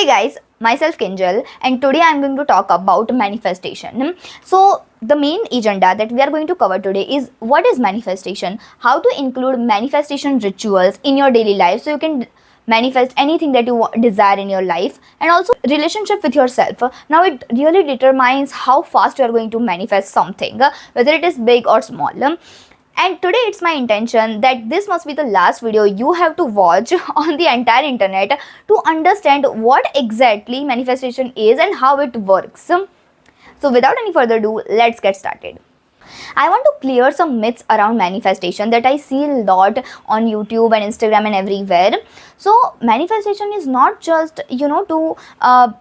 Hey guys, myself Kinjal, and today I'm going to talk about manifestation. So the main agenda that we are going to cover today is what is manifestation, how to include manifestation rituals in your daily life so you can manifest anything that you desire in your life, and also relationship with yourself. Now it really determines how fast you are going to manifest something, whether it is big or small. And today it's my intention that this must be the last video you have to watch on the entire internet to understand what exactly manifestation is and how it works. So without any further ado, let's get started. I want to clear some myths around manifestation that I see a lot on YouTube and Instagram and everywhere. So manifestation is not just, to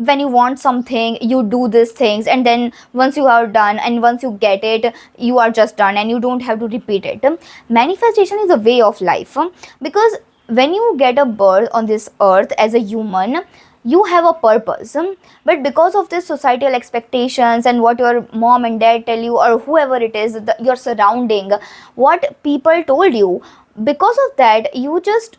when you want something, you do these things, and then once you are done and once you get it, you are just done and you don't have to repeat it. Manifestation is a way of life, because when you get a birth on this earth as a human, you have a purpose, but because of this societal expectations and what your mom and dad tell you, or whoever it is, your surrounding, what people told you, because of that you just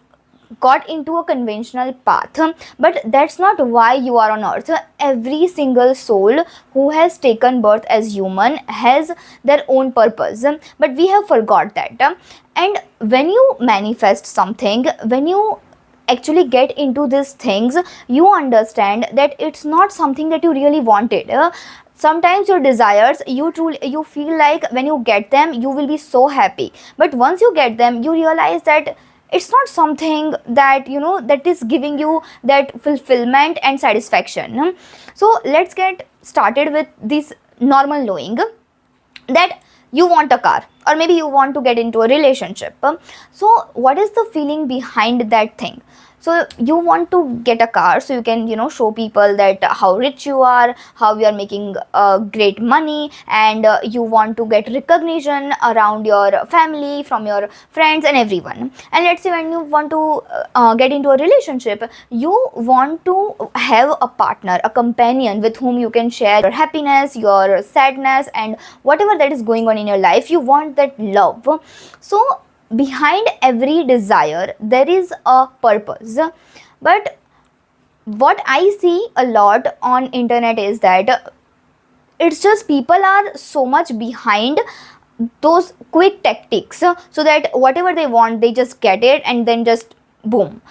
got into a conventional path. But that's not why you are on earth. Every single soul who has taken birth as human has their own purpose, but we have forgot that. And when you manifest something, when you actually get into these things, you understand that it's not something that you really wanted. Sometimes your desires, you feel like when you get them you will be so happy, but once you get them you realize that it's not something that that is giving you that fulfillment and satisfaction. So let's get started with this normal knowing that you want a car, or maybe you want to get into a relationship. So what is the feeling behind that thing? So you want to get a car so you can show people that how rich you are, how you are making great money, and you want to get recognition around your family, from your friends and everyone. And let's say when you want to get into a relationship, you want to have a partner, a companion with whom you can share your happiness, your sadness, and whatever that is going on in your life. You want that love. So behind every desire there is a purpose. But what I see a lot on internet is that it's just people are so much behind those quick tactics, so that whatever they want they just get it and then just boom.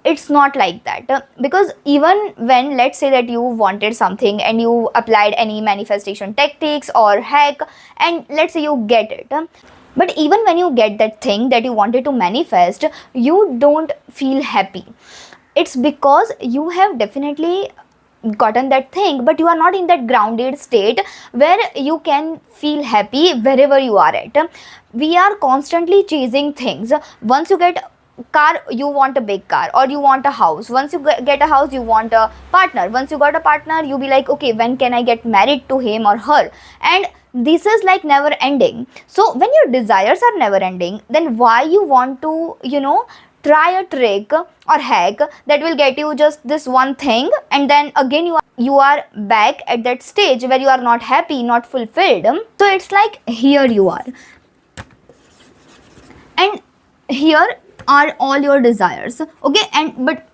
It's not like that, because even when, let's say that you wanted something and you applied any manifestation tactics or hack, and let's say you get it, but even when you get that thing that you wanted to manifest, you don't feel happy. It's because you have definitely gotten that thing, but you are not in that grounded state where you can feel happy wherever you are at. We are constantly chasing things. Once you get car, you want a big car, or you want a house. Once you get a house, you want a partner. Once you got a partner, you be like, okay, when can I get married to him or her? And this is like never ending. So when your desires are never ending, then why you want to try a trick or hack that will get you just this one thing, and then again you are back at that stage where you are not happy, not fulfilled. So it's like, here you are, and here are all your desires, okay, and but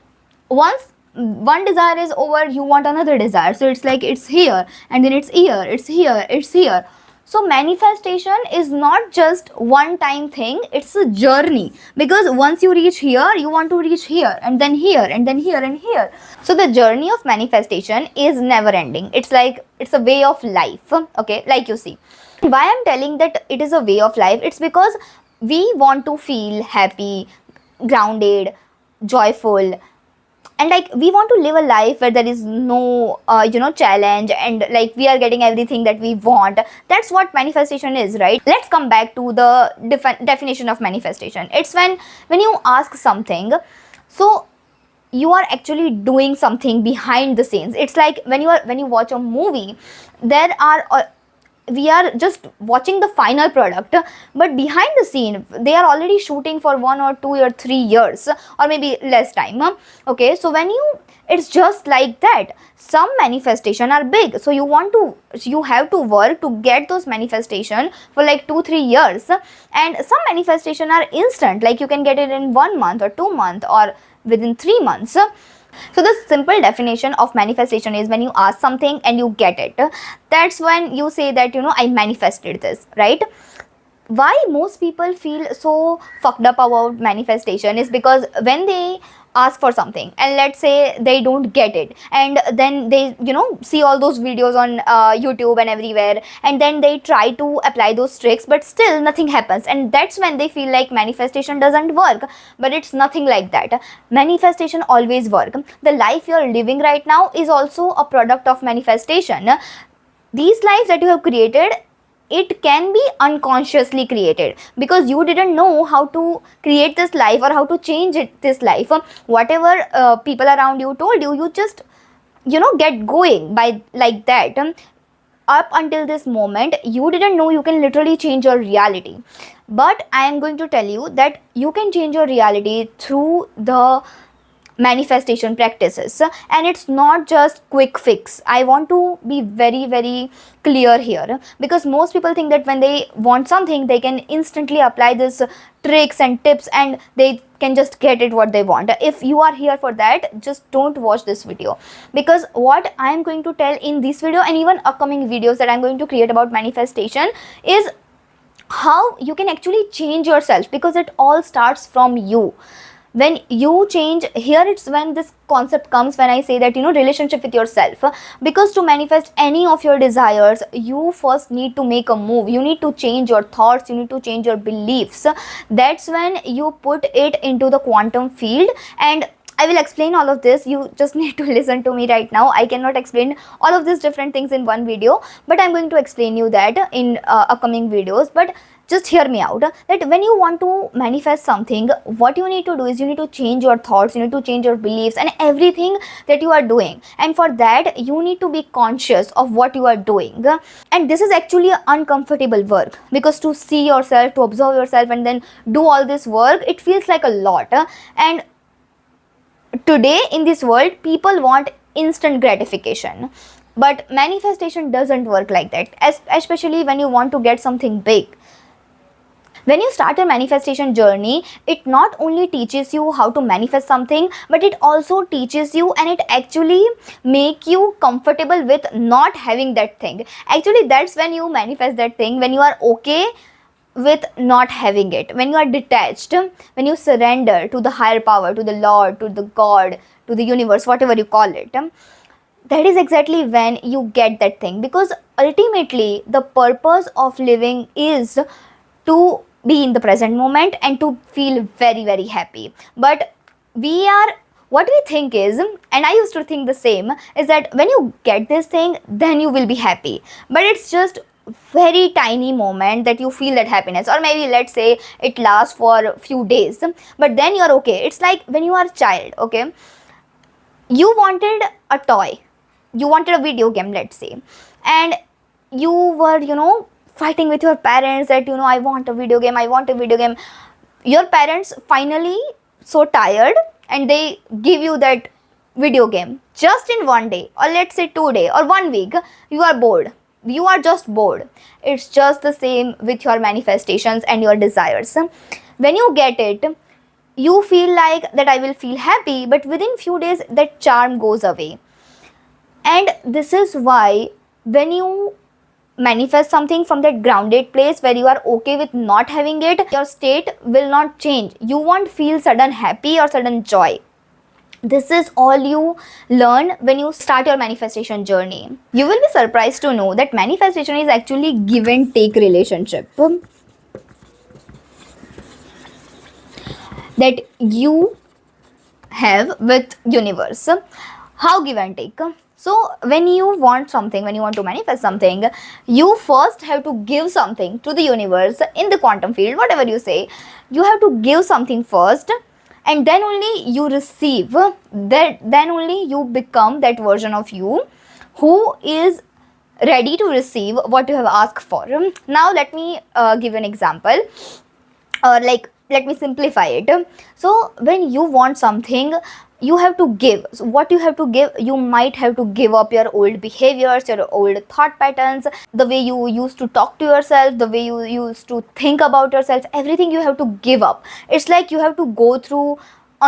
once one desire is over, you want another desire. So it's like, it's here, and then it's here, it's here, it's here. So manifestation is not just one time thing, it's a journey, because once you reach here, you want to reach here, and then here, and then here, and here. So the journey of manifestation is never ending. It's like, it's a way of life, okay, like you see. Why I'm telling that it is a way of life, it's because we want to feel happy, grounded, joyful, and like we want to live a life where there is no challenge, and like we are getting everything that we want. That's what manifestation is, right? Let's come back to the definition of manifestation. It's when you ask something, so you are actually doing something behind the scenes. It's like when you watch a movie, there are we are just watching the final product, but behind the scene they are already shooting for 1 or 2 or 3 years, or maybe less time. Okay, so it's just like that. Some manifestation are big, so you have to work to get those manifestation for like 2-3 years, and some manifestation are instant, like you can get it in 1 month or 2 months or within 3 months. So the simple definition of manifestation is when you ask something and you get it. That's when you say that, I manifested this, right? Why most people feel so fucked up about manifestation is because when they ask for something and let's say they don't get it, and then they see all those videos on YouTube and everywhere, and then they try to apply those tricks but still nothing happens, and that's when they feel like manifestation doesn't work. But it's nothing like that. Manifestation always work. The life you're living right now is also a product of manifestation. These lives that you have created, it can be unconsciously created because you didn't know how to create this life or how to change this life. Whatever people around you told you, you just get going by like that. Up until this moment you didn't know you can literally change your reality, but I am going to tell you that you can change your reality through the manifestation practices, and it's not just quick fix. I want to be very very clear here because most people think that when they want something they can instantly apply this tricks and tips and they can just get it what they want. If you are here for that, just don't watch this video, because what I am going to tell in this video and even upcoming videos that I'm going to create about manifestation is how you can actually change yourself, because it all starts from you. When you change, here it's when this concept comes when I say that relationship with yourself, because to manifest any of your desires you first need to make a move. You need to change your thoughts, you need to change your beliefs. That's when you put it into the quantum field, and I will explain all of this. You just need to listen to me right now. I cannot explain all of these different things in one video, but I'm going to explain you that in upcoming videos. But just hear me out, that when you want to manifest something, what you need to do is you need to change your thoughts, you need to change your beliefs and everything that you are doing. And for that you need to be conscious of what you are doing. And this is actually an uncomfortable work, because to see yourself, to observe yourself and then do all this work, it feels like a lot. And today in this world people want instant gratification, but manifestation doesn't work like that, especially when you want to get something big. When you start your manifestation journey, it not only teaches you how to manifest something, but it also teaches you and it actually make you comfortable with not having that thing. Actually, that's when you manifest that thing, when you are okay with not having it, when you are detached, when you surrender to the higher power, to the Lord, to the God, to the universe, whatever you call it. That is exactly when you get that thing, because ultimately the purpose of living is to be in the present moment and to feel very very happy. But what we think is, and I used to think the same, is that when you get this thing then you will be happy, but it's just very tiny moment that you feel that happiness, or maybe let's say it lasts for a few days, but then you're okay. It's like when you are a child, okay, you wanted a toy, you wanted a video game, let's say, and you were fighting with your parents that I want a video game, I want a video game. Your parents finally so tired and they give you that video game just in one day, or let's say 2 days or 1 week. You are bored, you are just bored. It's just the same with your manifestations and your desires. When you get it, you feel like that I will feel happy, but within few days that charm goes away. And this is why when you manifest something from that grounded place where you are okay with not having it, your state will not change. You won't feel sudden happy or sudden joy. This is all you learn when you start your manifestation journey. You will be surprised to know that manifestation is actually give and take relationship that you have with universe. How give and take? So when you want something, when you want to manifest something, you first have to give something to the universe in the quantum field, whatever you say. You have to give something first, and then only you receive that. Then only you become that version of you who is ready to receive what you have asked for. Now let me give an example, or let me simplify it. So when you want something, you have to give. So what you have to give, you might have to give up your old behaviors, your old thought patterns, the way you used to talk to yourself, the way you used to think about yourself. Everything you have to give up. It's like you have to go through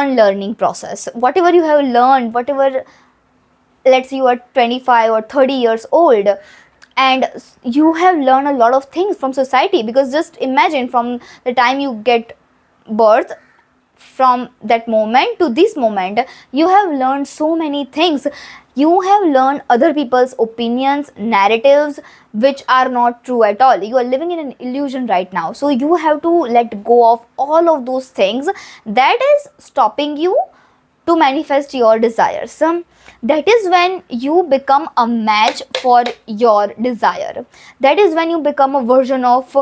unlearning process. Whatever you have learned, whatever, let's say you are 25 or 30 years old, and you have learned a lot of things from society, because just imagine, from the time you get birth, from that moment to this moment, you have learned so many things. You have learned other people's opinions, narratives, which are not true at all. You are living in an illusion right now, so you have to let go of all of those things that is stopping you to manifest your desires. That is when you become a match for your desire. That is when you become a version of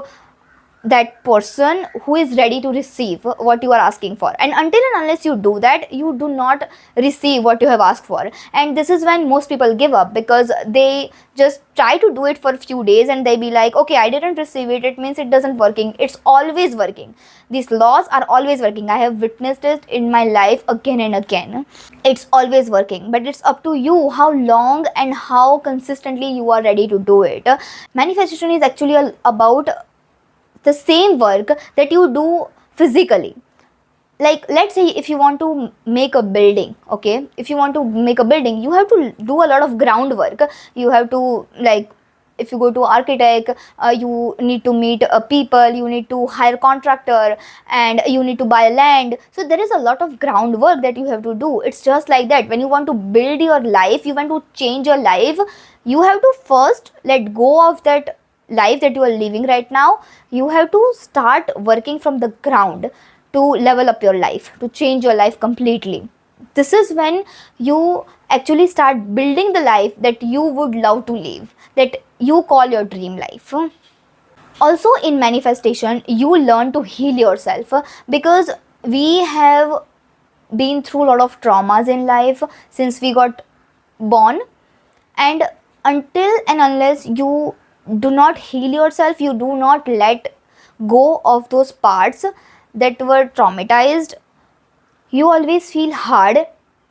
that person who is ready to receive what you are asking for. And until and unless you do that, you do not receive what you have asked for. And this is when most people give up, because they just try to do it for a few days and they be like, okay, I didn't receive it, it means it doesn't working. It's always working. These laws are always working. I have witnessed it in my life again and again. It's always working, but it's up to you how long and how consistently you are ready to do it. Manifestation is actually about the same work that you do physically. Like, let's say if you want to make a building, okay, if you want to make a building, you have to do a lot of groundwork. You have to, like, if you go to architect, you need to meet people, you need to hire contractor, and you need to buy land. So there is a lot of groundwork that you have to do. It's just like that. When you want to build your life, you want to change your life, you have to first let go of that life that you are living right now. You have to start working from the ground to level up your life, to change your life completely. This is when you actually start building the life that you would love to live, that you call your dream life. Also, in manifestation, you learn to heal yourself, because we have been through a lot of traumas in life since we got born, and until and unless you do not heal yourself, you do not let go of those parts that were traumatized, you always feel hard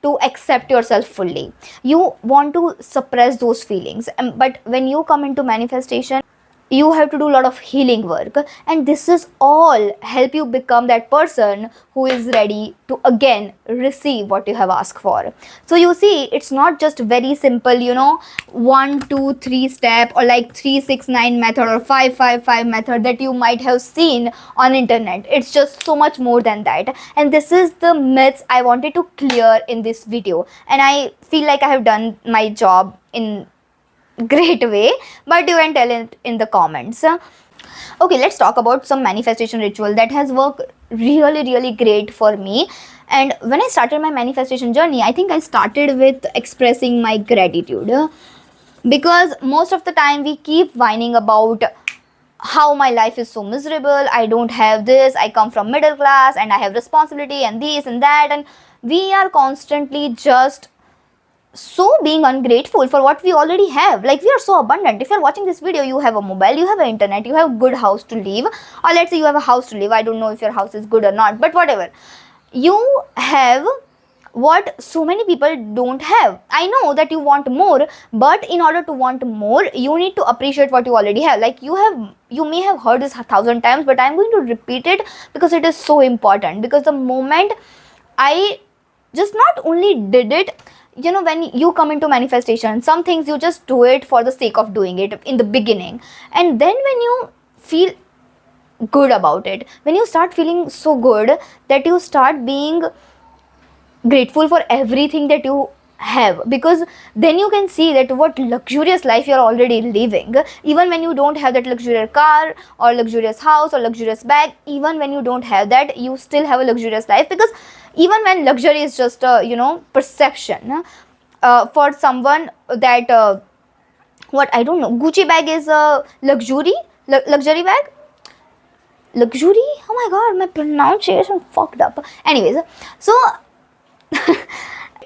to accept yourself fully. You want to suppress those feelings. But when you come into manifestation, you have to do a lot of healing work, and this is all help you become that person who is ready to again receive what you have asked for. So you see, it's not just very simple, 1 2 3 step, or like 3 6 9 method, or 5 5 5 method that you might have seen on internet. It's just so much more than that, and this is the myths I wanted to clear in this video, and I feel like I have done my job in great way, but you can tell it in the comments. Okay, let's talk about some manifestation ritual that has worked really great for me. And when I started my manifestation journey, I think I started with expressing my gratitude, because most of the time we keep whining about how my life is so miserable, I don't have this, I come from middle class and I have responsibility and this and that, and we are constantly just so being ungrateful for what we already have. Like, we are so abundant. If you're watching this video, you have a mobile, you have an internet, you have a good house to live, or let's say you have a house to live. I don't know if your house is good or not, but whatever, you have what so many people don't have. I know that you want more, but in order to want more, you need to appreciate what you already have. Like, you may have heard this 1,000 times, but I'm going to repeat it because it is so important. Because the moment I just not only did it, when you come into manifestation, some things you just do it for the sake of doing it in the beginning, and then when you feel good about it, when you start feeling so good that you start being grateful for everything that you have, because then you can see that what luxurious life you're already living. Even when you don't have that luxurious car or luxurious house or luxurious bag, even when you don't have that, you still have a luxurious life. Because even when luxury is just a perception, for someone that what, I don't know, Gucci bag is a luxury bag, luxury, oh my god, my pronunciation fucked up. Anyways, so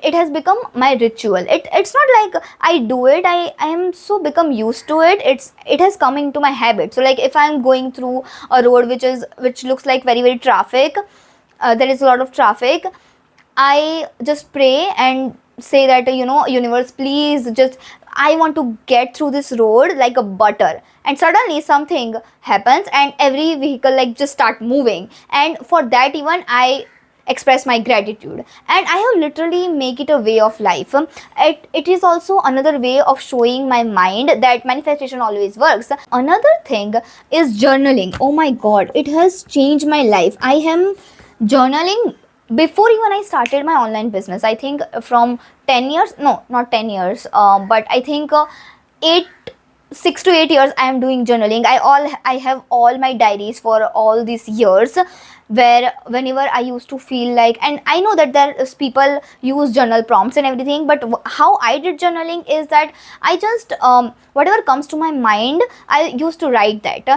it has become my ritual. It's not like I do it, I am so become used to it. It has come into my habit. So like, if I'm going through a road which looks like very traffic, there is a lot of traffic, I just pray and say that, universe, please, just, I want to get through this road like a butter. And suddenly something happens and every vehicle like just start moving, and for that even I express my gratitude, and I have literally make it a way of life. It is also another way of showing my mind that manifestation always works. Another thing is journaling. Oh my god, it has changed my life. I am journaling before even I started my online business. I think from 10 years, no, not 10 years, but I think 8 6 to 8 years I am doing journaling. I have all my diaries for all these years, where whenever I used to feel like, and I know that there is people use journal prompts and everything, but how I did journaling is that I just whatever comes to my mind, I used to write that.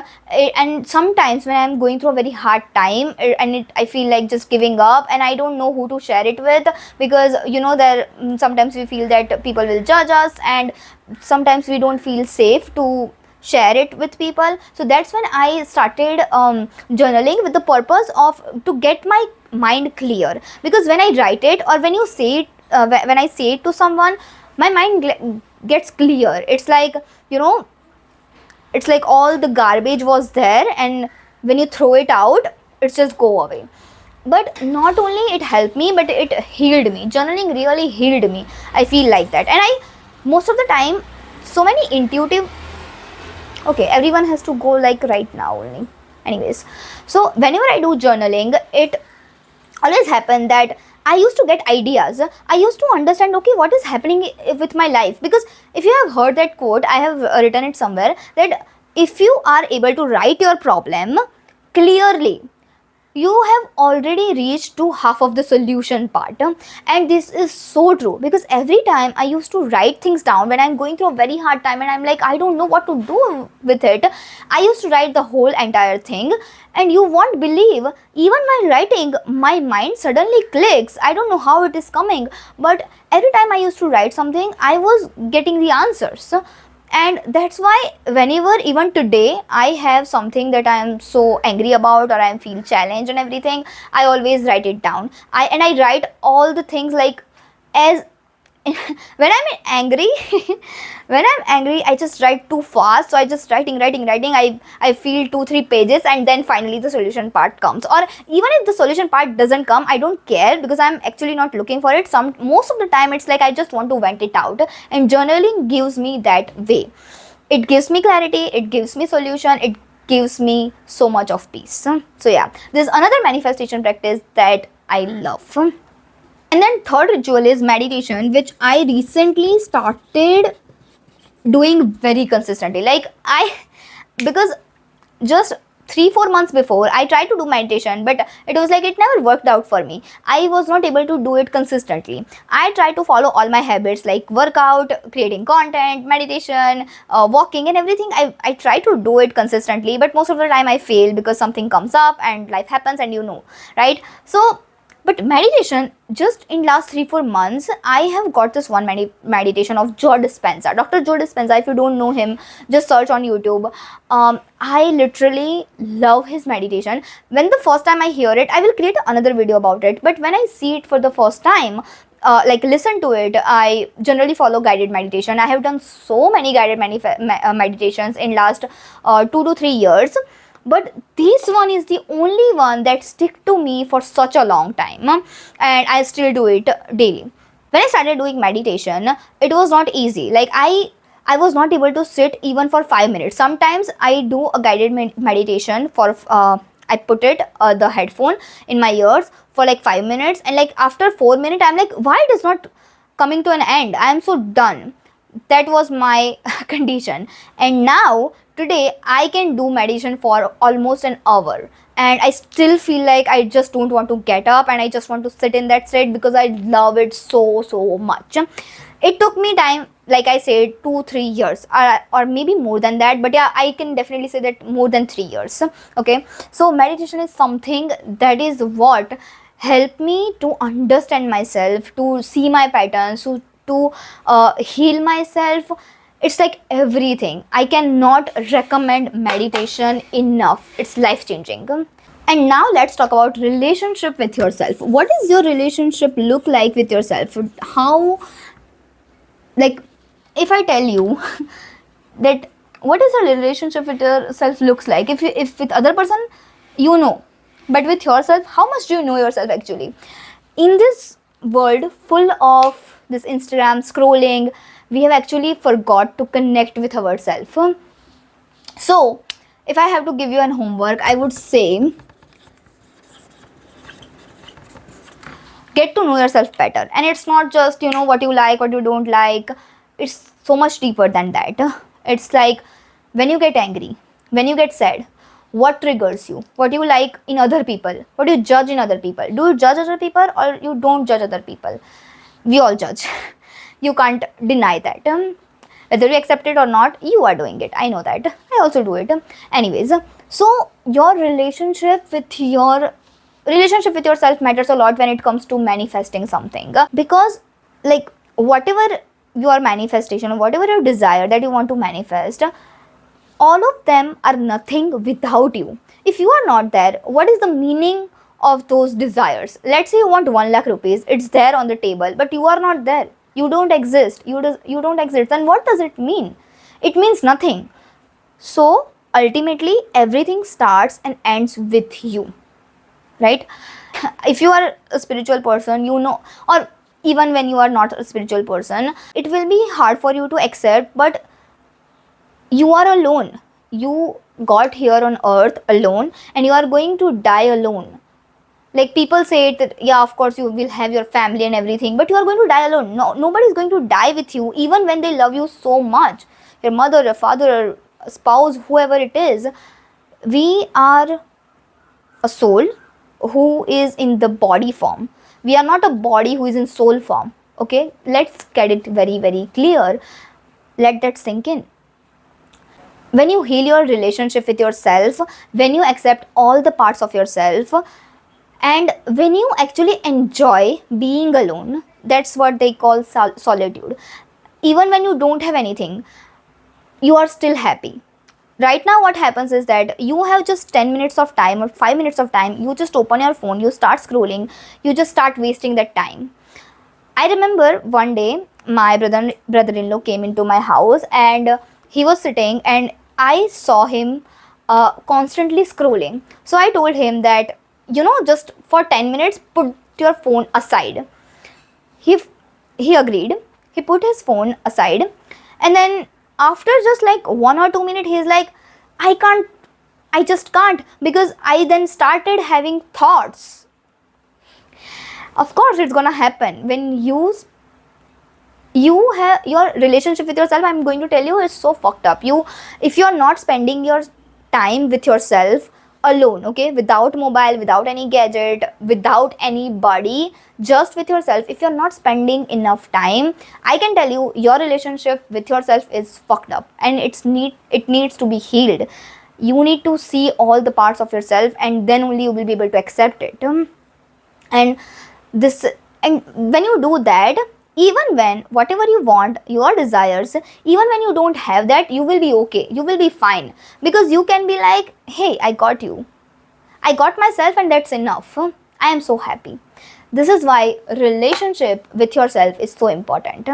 And sometimes when I'm going through a very hard time, I feel like just giving up, and I don't know who to share it with, because there sometimes we feel that people will judge us, and sometimes we don't feel safe to share it with people. So that's when I started journaling, with the purpose of to get my mind clear, because when I write it, or when you say it, when I say it to someone, my mind gets clear. It's like, it's like all the garbage was there, and when you throw it out, it's just go away. But not only it helped me, but it healed me. Journaling really healed me, I feel like that. And I most of the time, so many intuitive, okay, everyone has to go like right now only, anyways. So whenever I do journaling, it always happen that I used to get ideas. I used to understand, okay, what is happening with my life. Because if you have heard that quote, I have written it somewhere, that if you are able to write your problem clearly, you have already reached to half of the solution part. And this is so true, because every time I used to write things down when I'm going through a very hard time, and I'm like, I don't know what to do with it, I used to write the whole entire thing. And you won't believe, even while writing, my mind suddenly clicks. I don't know how it is coming, but every time I used to write something, I was getting the answers. And that's why whenever, even today, I have something that I am so angry about, or I feel challenged and everything, I always write it down. I write all the things, like, as when I'm angry when I'm angry, I just write too fast. So I just writing. I feel 2-3 pages, and then finally the solution part comes. Or even if the solution part doesn't come, I don't care, because I'm actually not looking for it. Most of the time it's like I just want to vent it out, and journaling gives me that way. It gives me clarity, it gives me solution, it gives me so much of peace. So yeah, there's another manifestation practice that I love. And then third ritual is meditation, which I recently started doing very consistently. Because just 3-4 months before, I tried to do meditation, but it was like it never worked out for me. I was not able to do it consistently. I tried to follow all my habits, like workout, creating content, meditation, walking and everything. I try to do it consistently, but most of the time I fail, because something comes up and life happens, and right? So but meditation, just in last 3-4 months, I have got this one meditation of Joe Dispenza. Dr. Joe Dispenza, if you don't know him, just search on YouTube. I literally love his meditation. When the first time I hear it, I will create another video about it. But when I see it for the first time, listen to it, I generally follow guided meditation. I have done so many guided meditations in last 2 to 3 years. But this one is the only one that stick to me for such a long time, and I still do it daily. When I started doing meditation, it was not easy. Like I was not able to sit even for 5 minutes. Sometimes I do a guided meditation for I put it the headphone in my ears for like 5 minutes, and like after 4 minutes I'm like, why it is not coming to an end? I am so done. That was my condition. And now today I can do meditation for almost an hour, and I still feel like I just don't want to get up, and I just want to sit in that state, because I love it so much. It took me time, like I said, 2-3 years, or maybe more than that, but yeah, I can definitely say that more than 3 years. Okay, so meditation is something that is what helped me to understand myself, to see my patterns, to heal myself. It's like everything. I cannot recommend meditation enough. It's life changing. And now let's talk about relationship with yourself. What does your relationship look like with yourself? How, like, if I tell you that what is a relationship with yourself looks like, if with other person, But with yourself, how much do you know yourself actually? In this world full of this Instagram scrolling, we have actually forgot to connect with ourselves. So, if I have to give you an homework, I would say get to know yourself better. And it's not just, what you like, what you don't like. It's so much deeper than that. It's like when you get angry, when you get sad, what triggers you, what you like in other people, what do you judge in other people. Do you judge other people or you don't judge other people? We all judge. You can't deny that. Whether you accept it or not, you are doing it. I know that. I also do it. Anyways, so your relationship with yourself matters a lot when it comes to manifesting something, because like whatever your manifestation or whatever your desire that you want to manifest, all of them are nothing without you. If you are not there, what is the meaning of those desires? Let's say you want 1 lakh rupees, it's there on the table, but you are not there. You don't exist. You don't exist. Then what does it mean? It means nothing. So ultimately, everything starts and ends with you, right? If you are a spiritual person, or even when you are not a spiritual person, it will be hard for you to accept, but you are alone. You got here on earth alone and you are going to die alone. Like people say it that, yeah, of course you will have your family and everything, but you are going to die alone. No, nobody is going to die with you, even when they love you so much. Your mother, your father, spouse, whoever it is. We are a soul who is in the body form. We are not a body who is in soul form. Okay, let's get it very, very clear. Let that sink in. When you heal your relationship with yourself, when you accept all the parts of yourself, and when you actually enjoy being alone, that's what they call solitude. Even when you don't have anything, you are still happy. Right now what happens is that you have just 10 minutes of time or 5 minutes of time. You just open your phone, you start scrolling, you just start wasting that time. I remember one day my brother-in-law came into my house and he was sitting and I saw him constantly scrolling. So I told him that, just for 10 minutes, put your phone aside. He agreed. He put his phone aside. And then after just like 1 or 2 minutes, he's like, I just can't, because I then started having thoughts. Of course, it's gonna happen when you have your relationship with yourself. I'm going to tell you, it's so fucked up. If you're not spending your time with yourself alone, okay, without mobile, without any gadget, without anybody, just with yourself, if you're not spending enough time, I can tell you your relationship with yourself is fucked up and it needs to be healed. You need to see all the parts of yourself and then only you will be able to accept it. And when you do that, even when whatever you want, your desires, even when you don't have that, you will be okay, you will be fine, because you can be like, hey, I got you, I got myself, and that's enough. I am so happy. This is why relationship with yourself is so important.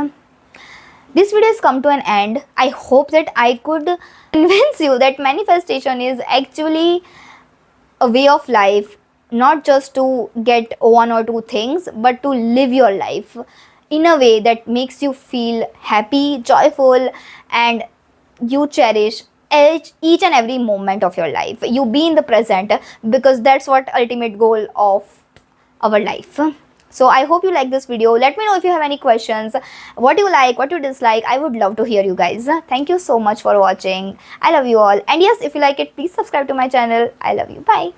This video has come to an end. I hope that I could convince you that manifestation is actually a way of life, not just to get 1 or 2 things, but to live your life in a way that makes you feel happy, joyful, and you cherish each and every moment of your life. You be in the present, because that's what ultimate goal of our life. So I hope you like this video. Let me know if you have any questions, what you like, what you dislike. I would love to hear you guys. Thank you so much for watching. I love you all. And yes, if you like it, please subscribe to my channel. I love you. Bye.